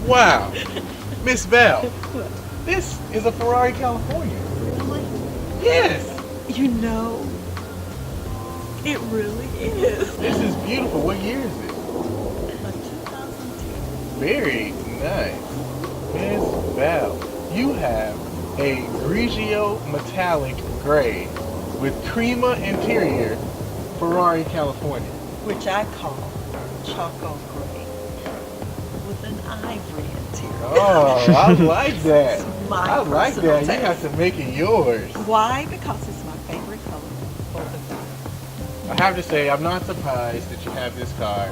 Wow. Miss Val, this is a Ferrari California. Really? Yes. You know, it really is. This is beautiful. What year is it? A 2002. Very nice. Miss Val, you have a Grigio metallic gray with crema interior Ferrari California. Which I call charcoal gray with an ivory interior. Oh, I like that. It's my I like personal that. You taste. have to make it yours. Why? Because it's my favorite color. Both of them. I have to say, I'm not surprised that you have this car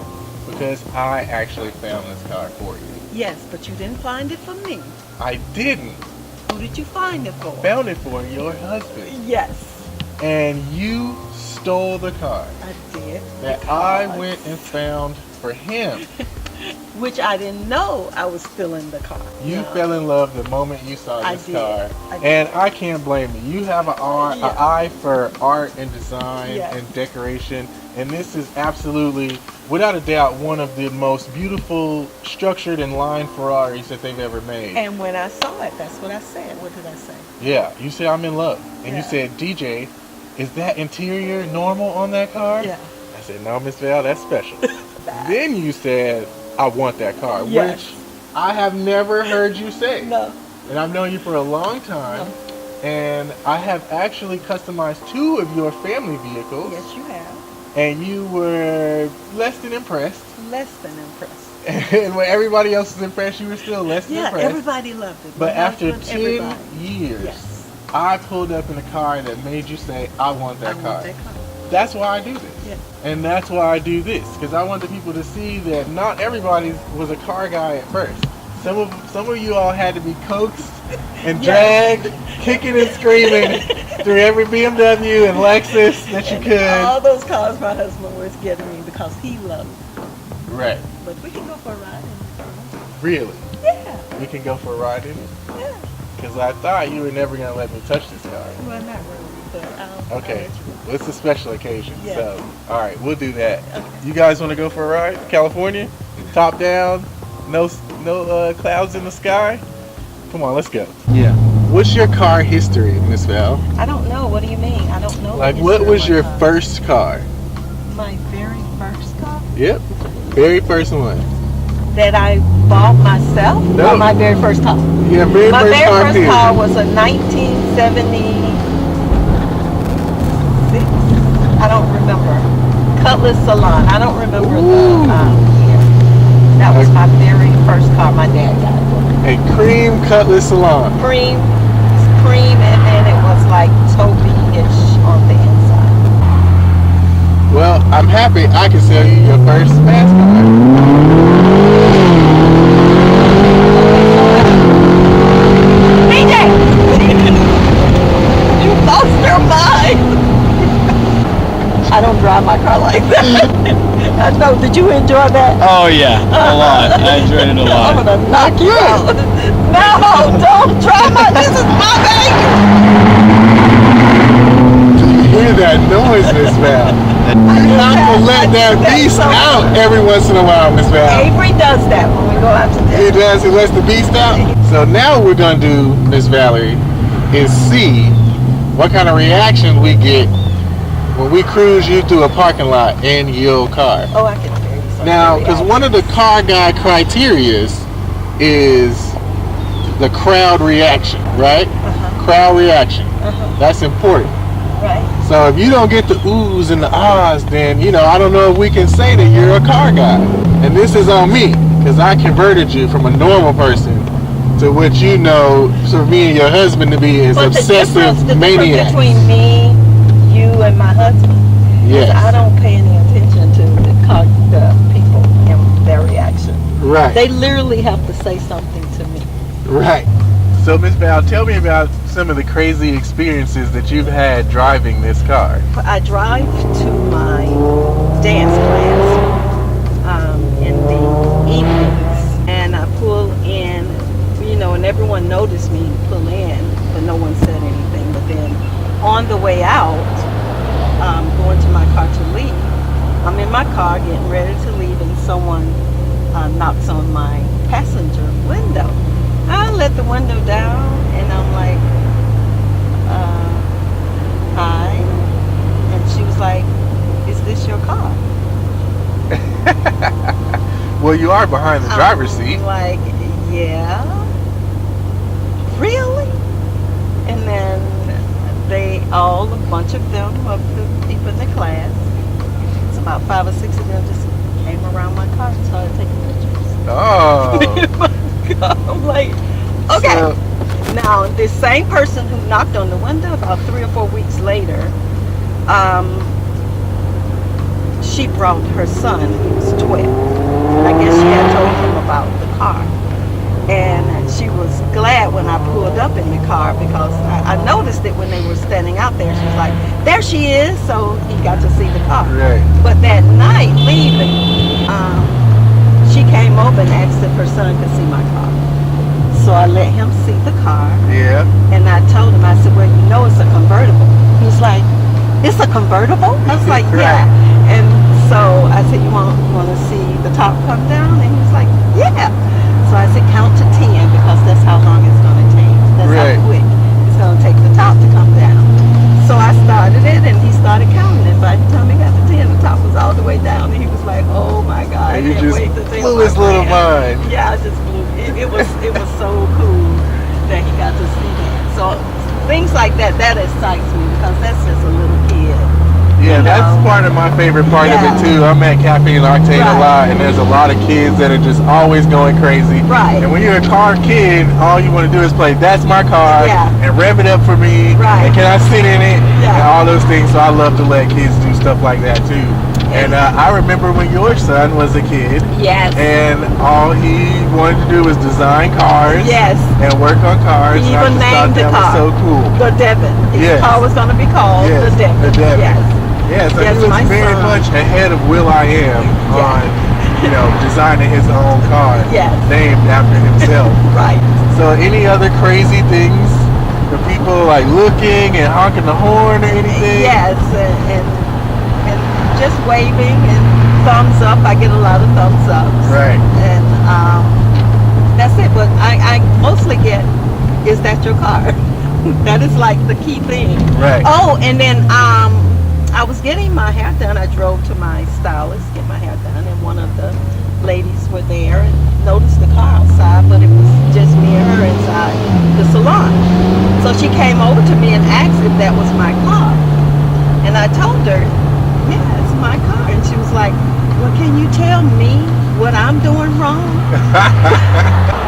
because I actually found this car for you. Yes, but you didn't find it for me. I didn't. Who did you find it for? Found it for your husband. Yes, And you stole the car I did. that I went and found for him. Which I didn't know I was stealing the car. You No. fell in love the moment you saw I this did. car. I did. And I can't blame you. You have an Yeah. eye for art and design Yes. and decoration. And this is absolutely, without a doubt, one of the most beautiful structured and lined Ferraris that they've ever made. And when I saw it, that's what I said. What did I say? Yeah, you said I'm in love. And you Yeah. said, DJ, is that interior normal on that car? Yeah. I said, no, Miss Val, that's special. Then you said, I want that car, Yes. which I have never heard you say. No. And I've known you for a long time. And I have actually customized 2 of your family vehicles. Yes, you have. And you were less than impressed. Less than impressed. And when everybody else was impressed, you were still less than Yeah, impressed. everybody loved it. But My after husband, 10 everybody. years, Yes. I pulled up in a car that made you say, I want I that car. want that car. That's why I do this. Yeah. And that's why I do this. Because I want the people to see that not everybody was a car guy at first. Some of you all had to be coaxed and Yes. dragged, kicking and screaming through every BMW and Lexus that you could. All those cars my husband was getting me because he loved them. Right. But we can go for a ride in it. Really. Yeah. We can go for a ride in it. Yeah. Because I thought you were never going to let me touch this car. Well, not really, but I'll Okay. let you know. Well, it's a special occasion. Yeah. So, all right, we'll do that. Okay. You guys want to go for a ride? California? Top down? No clouds in the sky? Come on, let's go. Yeah. What's your car history, Miss Val? I don't know. What do you mean? I don't know. the Like, history what of was my your car. first car? My very first car Yep. Very first one. that I bought myself? No. Or my very first car? Yeah, very My first very car. first period. car was a 1976. I don't remember. Cutlass Salon. I don't remember Ooh. the year. That was my very first car my dad got for me. A cream Cutlass Salon. Cream, and then it was like taupey-ish on the inside. Well, I'm happy I can sell you your first fast car. DJ! You lost your mind! I don't drive my car like that. I know. Did you enjoy that? Oh yeah, a lot. I enjoyed it a I'm lot. gonna knock you out. No, don't drive my. This is my baby. Do you hear that noise, Miss Val? You have to let that beast out every once in a while, Miss Val. Avery does that when we go out to He dinner. does, he lets the beast out. So now what we're gonna do, Miss Valerie, is see what kind of reaction we get when we cruise you through a parking lot in your car. Oh, I can hear you. something. Now, because one of the CarGuy criterias is the crowd reaction, right? Crowd reaction. That's important. Right. So if you don't get the oohs and the ahs, then, I don't know if we can say that you're a car guy. And this is on me, because I converted you from a normal person to what you know, for me and your husband to be is But obsessive the maniacs. difference between me, you, and my husband is Yes. I don't pay any attention to the people and their reaction. Right. They literally have to say something to me. Right. So, Miss Val, tell me about some of the crazy experiences that you've had driving this car. I drive to my dance class in the evenings, and I pull in, and everyone noticed me pull in, but no one said anything. But then on the way out, going to my car to leave, I'm in my car getting ready to leave, and someone knocks on my passenger window. I let the window down, and I'm like, hi. And she was like, is this your car? Well, you are behind the driver's seat. Like, yeah. Really? And then a bunch of them, of the people in the class, it's about 5 or 6 of them, just came around my car and started taking pictures. Oh. I'm like, okay. So, now, this same person who knocked on the window about 3 or 4 weeks later, she brought her son, he was 12. And I guess she had told him about the car. And she was glad when I pulled up in the car, because I noticed it when they were standing out there. She was like, there she is. So he got to see the car. Right. But that night, leaving, she came over and asked if her son could see my car. So I let him see the car. Yeah. And I told him, I said, well, you know it's a convertible. He was like, it's a convertible? I was like, yeah. And so I said, you want to see the top come down? And he was like, yeah. So I said, count to 10, because that's how long it's going to take. That's how quick it's going to take the top to come down. So I started it, and he started counting. And by the time he got to 10, the top was all the way down. And he was like, oh my God, I can't wait to see blew his little mind. Yeah, I just blew it. It was so cool that he got to see that. So things like that excites me, because that's just a little kid. Yeah, that's part of my favorite part of it too. I'm at Cafe and Arcade a lot, and there's a lot of kids that are just always going crazy. Right. And when you're a car kid, all you want to do is play, that's my car, and rev it up for me, and can I sit in it, and all those things. So I love to let kids do stuff like that too. And I remember when your son was a kid, and all he wanted to do was design cars, and work on cars. He even named the car. Was so cool. The Devon. His car was going to be called the Devon. The Devon. Yes. Yeah, so he was very much ahead of Will.i.am on, designing his own car, named after himself. Right. So any other crazy things for people like looking and honking the horn or anything? Yes, and just waving and thumbs up. I get a lot of thumbs ups. Right. And that's it. But I mostly get, is that your car? That is like the key thing. Right. Oh, and then I was getting my hair done. I drove to my stylist, get my hair done, and one of the ladies were there and noticed the car outside, but it was just me and her inside the salon. So she came over to me and asked if that was my car. And I told her, yeah, it's my car. And she was like, well, can you tell me what I'm doing wrong?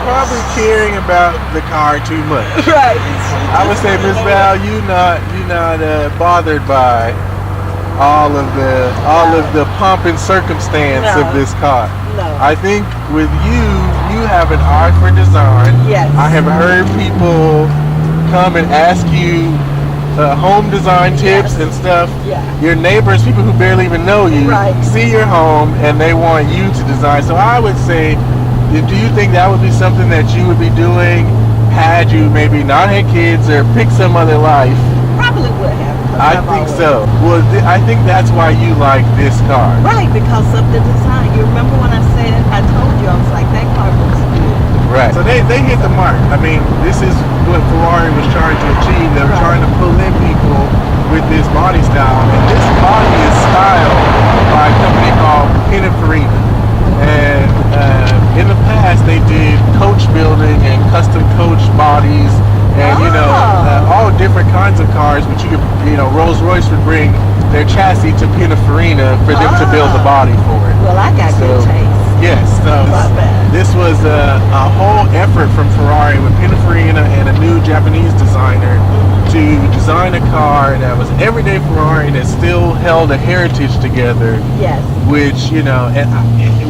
Probably caring about the car too much. Right. I would say, Miss Val, you not bothered by all of the pomp and circumstance of this car. No. I think with you have an eye for design. Yes. I have heard people come and ask you home design tips and stuff. Yeah. Your neighbors, people who barely even know you, see your home and they want you to design. So I would say, do you think that would be something that you would be doing had you maybe not had kids or picked some other life? Probably would have. I think so. Well, I think that's why you like this car. Right, because of the design. You remember when I told you, I was like, that car looks good. Right. So they hit the mark. I mean, this is what Ferrari was trying to achieve. They were trying to pull in people with this body style. And this body is styled by a company called Pininfarina. And in the past, they did coach building and custom coach bodies. And, all different kinds of cars, but Rolls-Royce would bring their chassis to Pininfarina for them to build the body for it. Well, I got good taste. Yes, so this was a whole effort from Ferrari with Pininfarina and a new Japanese designer to design a car that was everyday Ferrari that still held a heritage together. Yes. Which,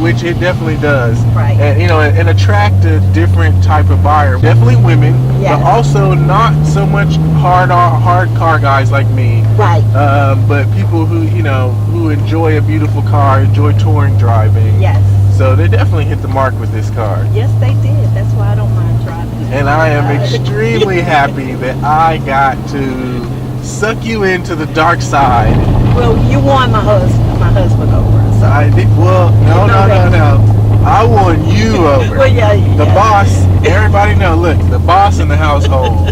which it definitely does. Right. And attract a different type of buyer. Definitely women, but also not so much hard car guys like me. Right. But people who enjoy a beautiful car, enjoy touring driving. Yes. So they definitely hit the mark with this car. Yes, they did. That's why I don't mind driving. And I am extremely happy that I got to suck you into the dark side. Well, you won my husband over. So. I did. Well, no. I won you over. Well, Yeah, The yeah. boss, everybody know, look, the boss in the household.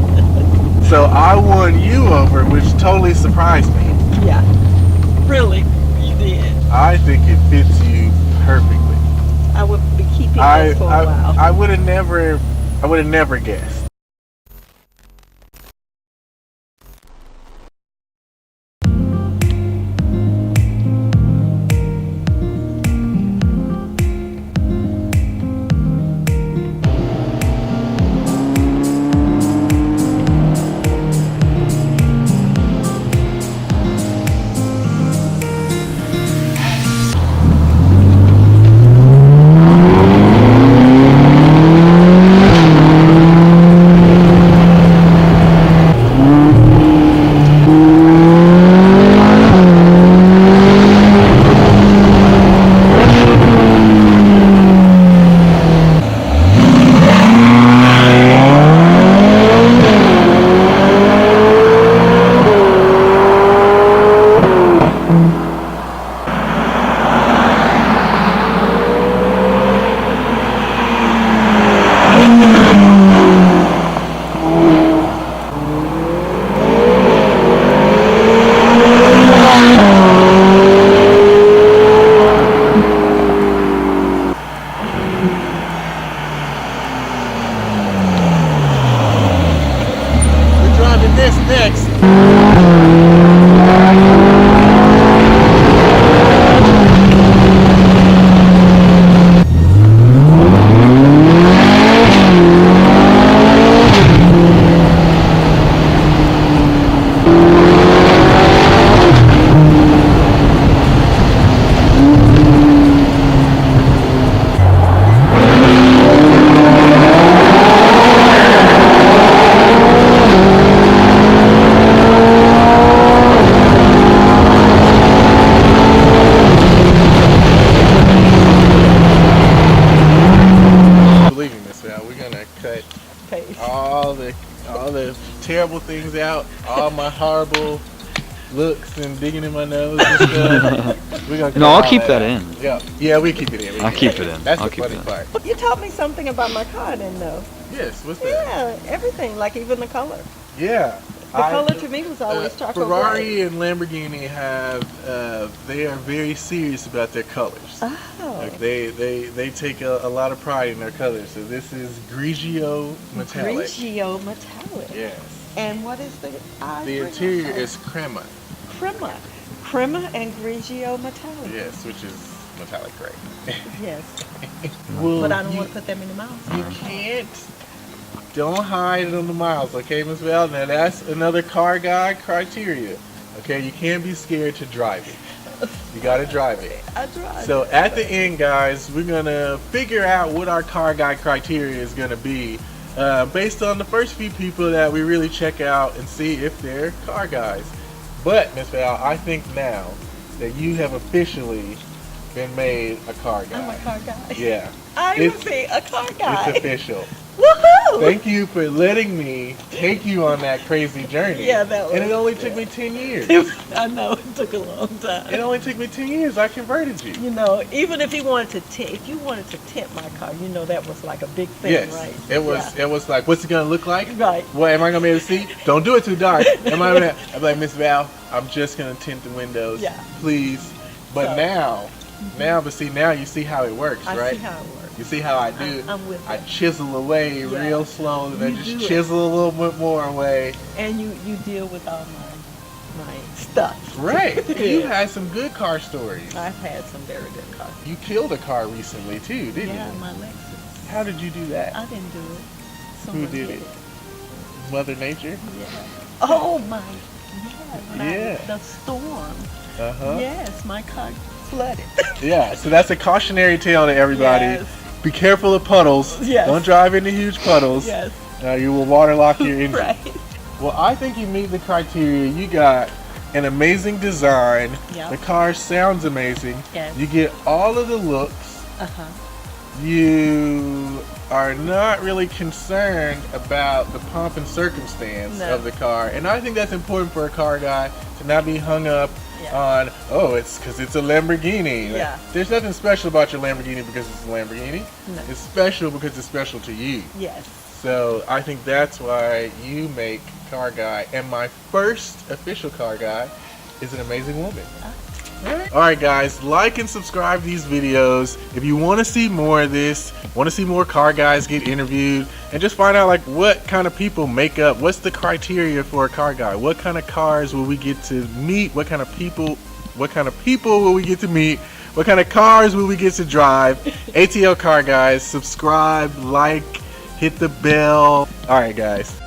So I won you over, which totally surprised me. Yeah. Really, you did. I think it fits you perfectly. I would be keeping this for a while. I would have never guessed. We're driving this next. Believe me, Miss Val, we're gonna cut Pace. all the terrible things out, all my horrible looks and digging in my nose and stuff. We're gonna cut No, I'll all keep that out. in. Yeah, we keep it in. I'll keep it in. That's I'll the keep funny it in. part. You taught me something about my car, I didn't know. Yes, what's that? Yeah, everything, like even the color. Yeah. The color to me was always chocolate Ferrari and Lamborghini have they are very serious about their colors. Oh. Like they take a lot of pride in their colors. So this is Grigio metallic. Grigio metallic. Yes. And what is the The interior is crema. crema. Crema and Grigio metallic. Yes, which is metallic gray. Yes. Well, But I don't want to put that many miles on You it. can't. Don't hide it on the miles, okay, Miss Val? Now that's another car guy criteria. Okay, you can't be scared to drive it. You gotta drive it. I drive. So at the end, guys, we're gonna figure out what our car guy criteria is gonna be based on the first few people that we really check out and see if they're car guys. But Miss Val, I think now that you have officially been made a car guy. I'm a car guy. Yeah. I It's- would be a car guy. It's official. Woohoo! Thank you for letting me take you on that crazy journey. Yeah, that was. And it only took me 10 years. I know it took a long time. It only took me 10 years. I converted you. You know, even if you wanted to if you wanted to tint my car, you know that was like a big thing, Yes. right? It was. Yeah. It was like, what's it gonna look like? Right. What am I gonna be able to see? Don't do it too dark. Am I gonna? I'm like, Miss Val, I'm just gonna tint the windows. Yeah. Please. But So- now, but see, now you see how it works, I right? see how it works. You see how I do? I'm with I you. chisel away Yeah. real slow, and then You just do it. chisel a little bit more away. And you deal with all my stuff. Right. You Yeah. had some good car stories. I've had some very good cars. You killed a car recently too, didn't Yeah, you? my Lexus. How did you do that? I didn't do it. Who Someone did it? Mother Nature? Yeah. Oh my. Yeah. Yeah. The storm. Uh-huh. Yes, my car flooded. Yeah, so that's a cautionary tale to everybody. Yes. Be careful of puddles. Yes. Don't drive into huge puddles. Yes. You will waterlock your engine. Right. Well, I think you meet the criteria. You got an amazing design. Yep. The car sounds amazing. Yes. You get all of the looks. Uh-huh. You are not really concerned about the pomp and circumstance No. of the car. And I think that's important for a car guy to not be hung up on, oh, it's because it's a Lamborghini. Yeah. There's nothing special about your Lamborghini because it's a Lamborghini. No. It's special because it's special to you. Yes. So I think that's why you make Car Guy. And my first official Car Guy is an amazing woman. Alright guys, like and subscribe to these videos if you want to see more of this, want to see more car guys get interviewed, and just find out like what kind of people make up, what's the criteria for a car guy, what kind of cars will we get to meet, what kind of people will we get to meet, what kind of cars will we get to drive. ATL Car Guys, subscribe, like, hit the bell. Alright guys.